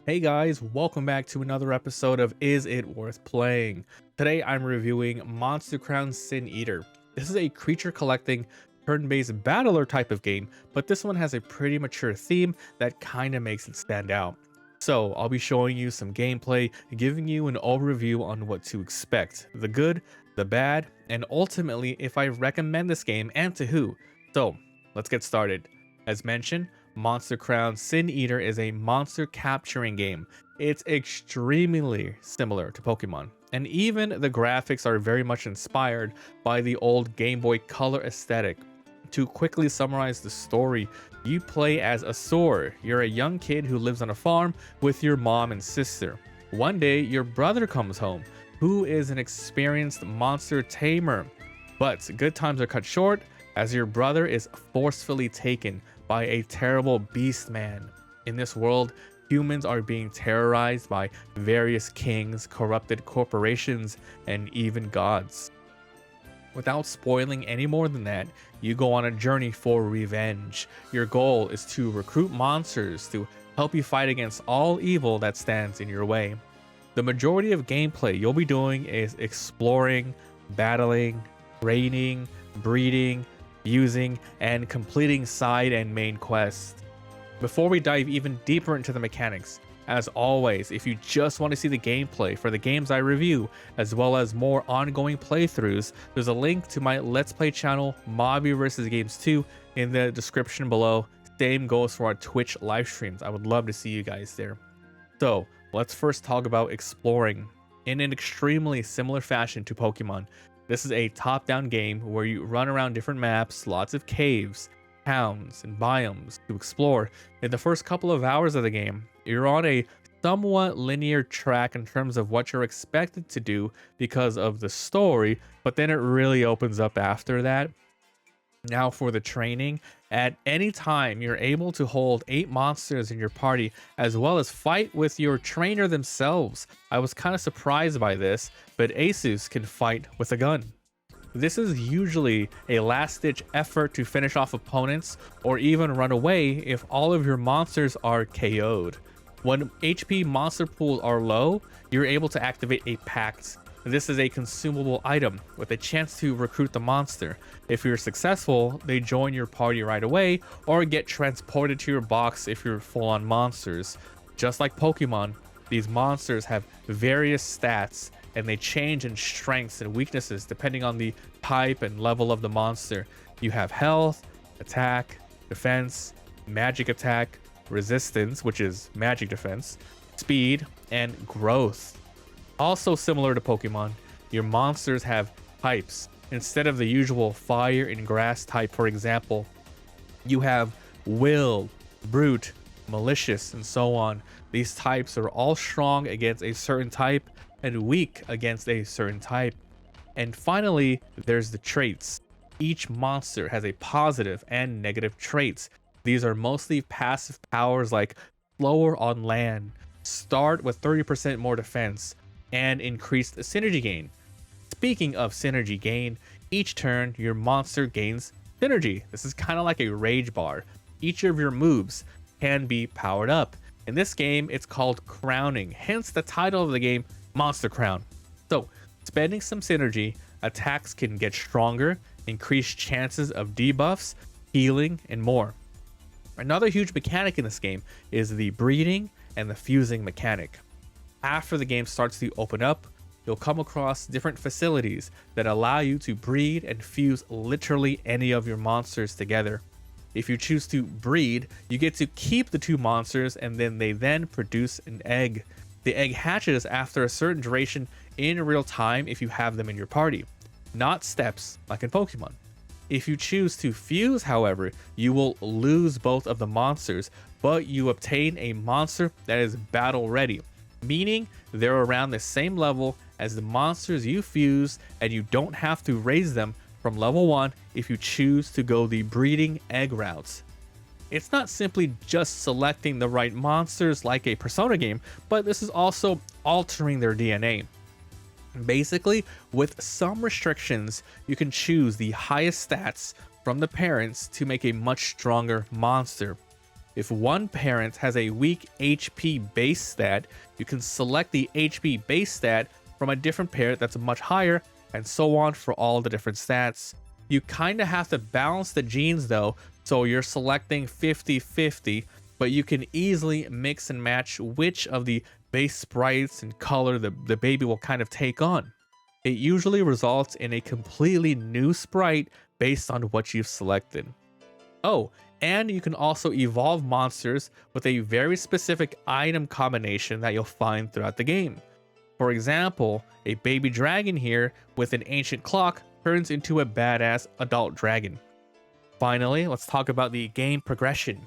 Hey guys, welcome back to another episode of Is It Worth Playing? Today I'm reviewing Monster Crown Sin Eater. This is a creature collecting turn-based battler type of game, but this one has a pretty mature theme that kinda makes it stand out. So I'll be showing you some gameplay, giving you an overview on what to expect, the good, the bad, and ultimately if I recommend this game and to who. So let's get started. As mentioned, Monster Crown Sin Eater is a monster capturing game. It's extremely similar to Pokemon, and even the graphics are very much inspired by the old Game Boy Color aesthetic. To quickly summarize the story, you play as Asur. You're a young kid who lives on a farm with your mom and sister. One day, your brother comes home, who is an experienced monster tamer. But good times are cut short as your brother is forcefully taken by a terrible beast man. In this world, humans are being terrorized by various kings, corrupted corporations, and even gods. Without spoiling any more than that, you go on a journey for revenge. Your goal is to recruit monsters to help you fight against all evil that stands in your way. The majority of gameplay you'll be doing is exploring, battling, raiding, breeding, using, and completing side and main quests. Before we dive even deeper into the mechanics, as always, if you just want to see the gameplay for the games I review, as well as more ongoing playthroughs, there's a link to my Let's Play channel, Mobby vs. Games 2, in the description below. Same goes for our Twitch live streams. I would love to see you guys there. So, let's first talk about exploring. In an extremely similar fashion to Pokemon, this is a top-down game where you run around different maps, lots of caves, towns, and biomes to explore. In the first couple of hours of the game, you're on a somewhat linear track in terms of what you're expected to do because of the story, but then it really opens up after that. Now for the training, at any time you're able to hold 8 monsters in your party as well as fight with your trainer themselves. I was kind of surprised by this, but Asus can fight with a gun. This is usually a last-ditch effort to finish off opponents or even run away if all of your monsters are KO'd. When HP monster pools are low, you're able to activate a pact. This is a consumable item with a chance to recruit the monster. If you're successful, they join your party right away or get transported to your box if you're full on monsters. Just like Pokemon, these monsters have various stats and they change in strengths and weaknesses depending on the type and level of the monster. You have health, attack, defense, magic attack, resistance, which is magic defense, speed, and growth. Also similar to Pokemon, your monsters have types. Instead of the usual fire and grass type, for example, you have will, brute, malicious, and so on. These types are all strong against a certain type and weak against a certain type. And finally, there's the traits. Each monster has a positive and negative traits. These are mostly passive powers like slower on land, start with 30% more defense, and increased synergy gain. Speaking of synergy gain, each turn your monster gains synergy. This is kind of like a rage bar. Each of your moves can be powered up. In this game, it's called crowning, hence the title of the game, Monster Crown. So, spending some synergy, attacks can get stronger, increase chances of debuffs, healing, and more. Another huge mechanic in this game is the breeding and the fusing mechanic. After the game starts to open up, you'll come across different facilities that allow you to breed and fuse literally any of your monsters together. If you choose to breed, you get to keep the 2 monsters and then they produce an egg. The egg hatches after a certain duration in real time if you have them in your party, not steps like in Pokemon. If you choose to fuse, however, you will lose both of the monsters, but you obtain a monster that is battle ready, meaning they're around the same level as the monsters you fuse and you don't have to raise them from level 1 if you choose to go the breeding egg routes. It's not simply just selecting the right monsters like a Persona game, but this is also altering their DNA. Basically, with some restrictions, you can choose the highest stats from the parents to make a much stronger monster. If one parent has a weak HP base stat, you can select the HP base stat from a different parent that's much higher, and so on for all the different stats. You kind of have to balance the genes though, so you're selecting 50-50, but you can easily mix and match which of the base sprites and color the baby will kind of take on. It usually results in a completely new sprite based on what you've selected. Oh, and you can also evolve monsters with a very specific item combination that you'll find throughout the game. For example, a baby dragon here with an ancient clock turns into a badass adult dragon. Finally, let's talk about the game progression,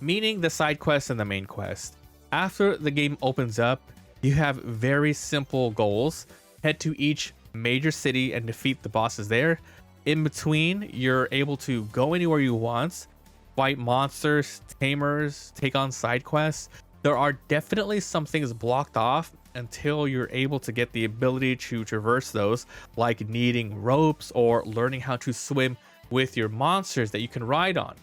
meaning the side quest and the main quest. After the game opens up, you have very simple goals. Head to each major city and defeat the bosses there. In between, you're able to go anywhere you want, fight monsters, tamers, take on side quests. There are definitely some things blocked off until you're able to get the ability to traverse those, like needing ropes or learning how to swim with your monsters that you can ride on.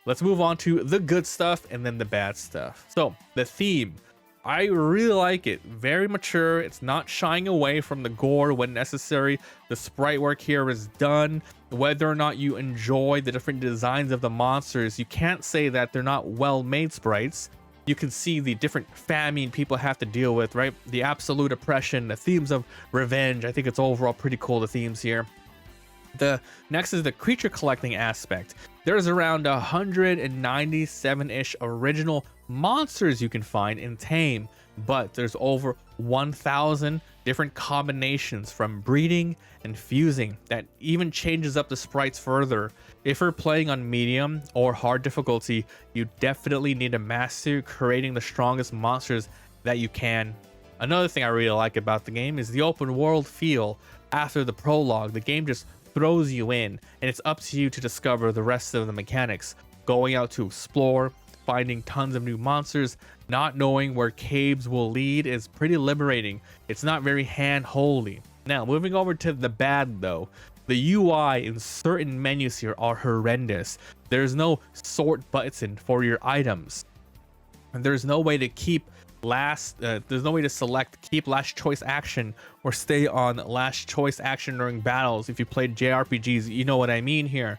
Let's move on to the good stuff and then the bad stuff. So the theme, I really like it. Very mature. It's not shying away from the gore when necessary. The sprite work here is done. Whether or not you enjoy the different designs of the monsters, you can't say that they're not well-made sprites. You can see the different famine people have to deal with, right? The absolute oppression, the themes of revenge. I think it's overall pretty cool, the themes here. The next is the creature collecting aspect. There's around 197-ish original monsters you can find in Tame, but there's over 1,000 different combinations from breeding and fusing that even changes up the sprites further. If you're playing on medium or hard difficulty, you definitely need to master creating the strongest monsters that you can. Another thing I really like about the game is the open world feel. After the prologue, the game just throws you in, and it's up to you to discover the rest of the mechanics. Going out to explore, finding tons of new monsters, not knowing where caves will lead is pretty liberating. It's not very hand-holdy. Now, moving over to the bad though. The UI in certain menus here are horrendous. There's no sort button for your items, and there's no way to select keep last choice action or stay on last choice action during battles. If you played JRPGs, you know what I mean here.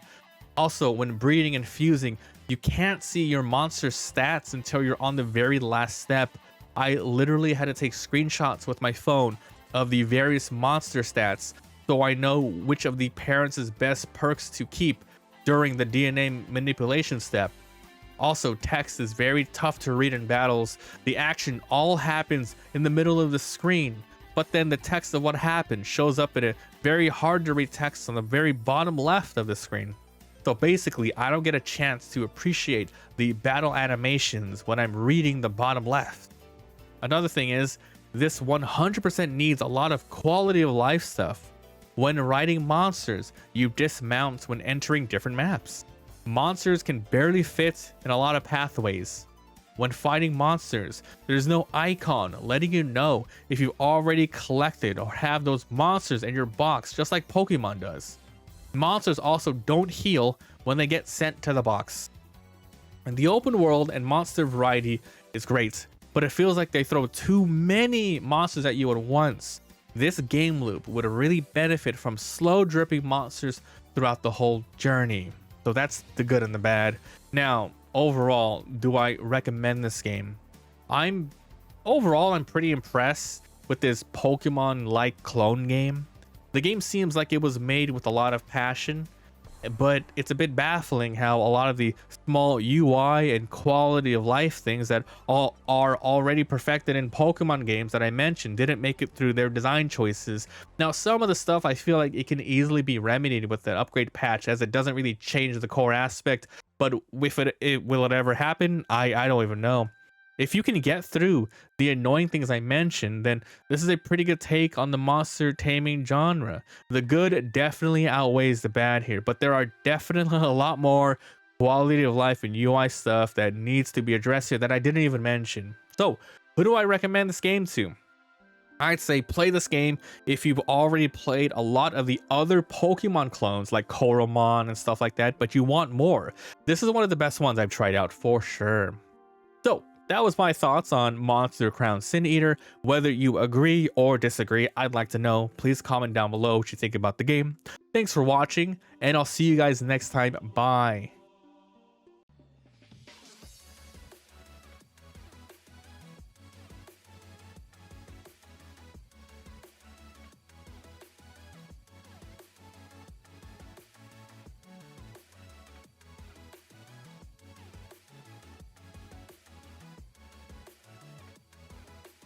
Also, when breeding and fusing, you can't see your monster stats until you're on the very last step. I literally had to take screenshots with my phone of the various monster stats so I know which of the parents' best perks to keep during the DNA manipulation step. Also, text is very tough to read in battles. The action all happens in the middle of the screen, but then the text of what happened shows up in a very hard to read text on the very bottom left of the screen. So basically, I don't get a chance to appreciate the battle animations when I'm reading the bottom left. Another thing is, this 100% needs a lot of quality of life stuff. When riding monsters, you dismount when entering different maps. Monsters can barely fit in a lot of pathways. When fighting monsters, there's no icon letting you know if you've already collected or have those monsters in your box, just like Pokemon does. Monsters also don't heal when they get sent to the box. And the open world and monster variety is great, but it feels like they throw too many monsters at you at once. This game loop would really benefit from slow dripping monsters throughout the whole journey. So that's the good and the bad. Now, overall, do I recommend this game? I'm pretty impressed with this Pokemon-like clone game. The game seems like it was made with a lot of passion, but it's a bit baffling how a lot of the small UI and quality of life things that are already perfected in Pokemon games that I mentioned didn't make it through their design choices. Now, some of the stuff I feel like it can easily be remedied with the upgrade patch, as it doesn't really change the core aspect, but with will it ever happen? I don't even know. If you can get through the annoying things I mentioned, then this is a pretty good take on the monster taming genre. The good definitely outweighs the bad here, but there are definitely a lot more quality of life and UI stuff that needs to be addressed here that I didn't even mention. So, who do I recommend this game to? I'd say play this game if you've already played a lot of the other Pokemon clones like Koromon and stuff like that, but you want more. This is one of the best ones I've tried out for sure. So that was my thoughts on Monster Crown Sin Eater. Whether you agree or disagree, I'd like to know. Please comment down below what you think about the game. Thanks for watching, and I'll see you guys next time. Bye.